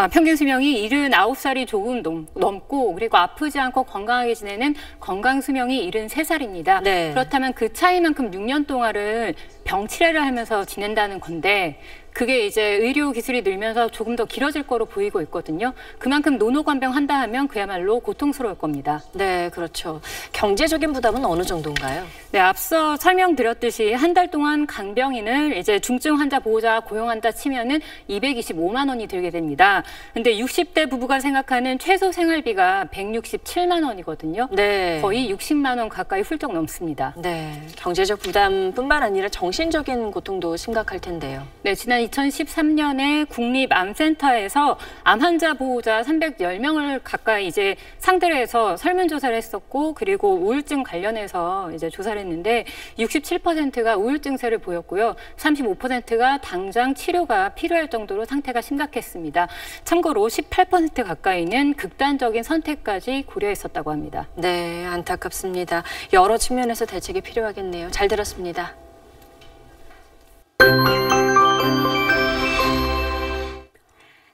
평균 수명이 79살이 조금 넘고 그리고 아프지 않고 건강하게 지내는 건강 수명이 73살입니다. 네. 그렇다면 그 차이만큼 6년 동안을 병 치레를 하면서 지낸다는 건데 그게 이제 의료 기술이 늘면서 조금 더 길어질 거로 보이고 있거든요. 그만큼 노노간병한다 하면 그야말로 고통스러울 겁니다. 네, 그렇죠. 경제적인 부담은 어느 정도인가요? 네, 앞서 설명드렸듯이 한 달 동안 간병인을 이제 중증 환자 보호자가 고용한다 치면은 225만 원이 들게 됩니다. 근데 60대 부부가 생각하는 최소 생활비가 167만 원이거든요. 네. 거의 60만 원 가까이 훌쩍 넘습니다. 네, 경제적 부담뿐만 아니라 정신적인 고통도 심각할 텐데요. 네, 지난 2013년에 국립암센터에서 암 환자 보호자 310명을 가까이 이제 상대로 해서 설문조사를 했었고 그리고 우울증 관련해서 이제 조사를 했는데 67%가 우울증세를 보였고요. 35%가 당장 치료가 필요할 정도로 상태가 심각했습니다. 참고로 18% 가까이는 극단적인 선택까지 고려했었다고 합니다. 네, 안타깝습니다. 여러 측면에서 대책이 필요하겠네요. 잘 들었습니다.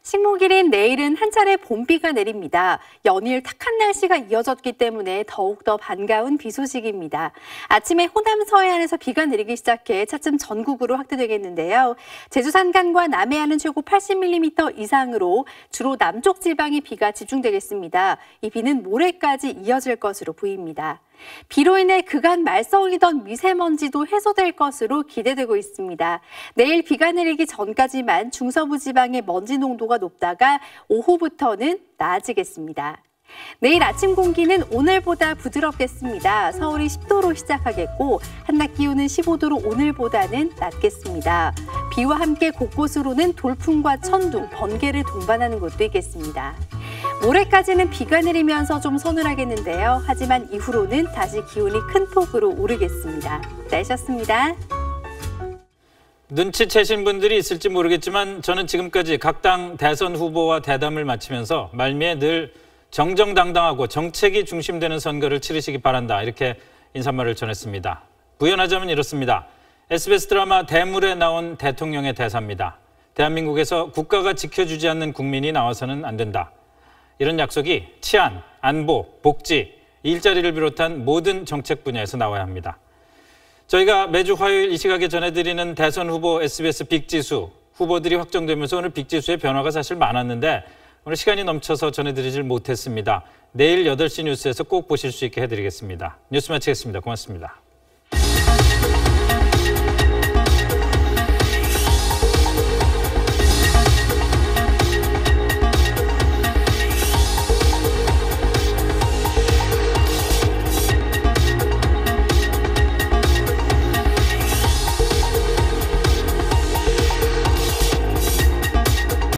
식목일인 내일은 한 차례 봄비가 내립니다. 연일 탁한 날씨가 이어졌기 때문에 더욱더 반가운 비 소식입니다. 아침에 호남 서해안에서 비가 내리기 시작해 차츰 전국으로 확대되겠는데요. 제주 산간과 남해안은 최고 80mm 이상으로 주로 남쪽 지방에 비가 집중되겠습니다. 이 비는 모레까지 이어질 것으로 보입니다. 비로 인해 그간 말썽이던 미세먼지도 해소될 것으로 기대되고 있습니다. 내일 비가 내리기 전까지만 중서부 지방의 먼지 농도가 높다가 오후부터는 나아지겠습니다. 내일 아침 공기는 오늘보다 부드럽겠습니다. 서울이 10도로 시작하겠고 한낮 기온은 15도로 오늘보다는 낮겠습니다. 비와 함께 곳곳으로는 돌풍과 천둥, 번개를 동반하는 곳도 있겠습니다. 모레까지는 비가 내리면서 좀 서늘하겠는데요. 하지만 이후로는 다시 기온이 큰 폭으로 오르겠습니다. 날씨였습니다. 눈치채신 분들이 있을지 모르겠지만 저는 지금까지 각 당 대선 후보와 대담을 마치면서 말미에 늘 정정당당하고 정책이 중심되는 선거를 치르시기 바란다 이렇게 인사말을 전했습니다. 부연하자면 이렇습니다. SBS 드라마 대물에 나온 대통령의 대사입니다. 대한민국에서 국가가 지켜주지 않는 국민이 나와서는 안 된다. 이런 약속이 치안, 안보, 복지, 일자리를 비롯한 모든 정책 분야에서 나와야 합니다. 저희가 매주 화요일 이 시각에 전해드리는 대선 후보 SBS 빅지수, 후보들이 확정되면서 오늘 빅지수의 변화가 사실 많았는데 오늘 시간이 넘쳐서 전해드리질 못했습니다. 내일 8시 뉴스에서 꼭 보실 수 있게 해드리겠습니다. 뉴스 마치겠습니다. 고맙습니다.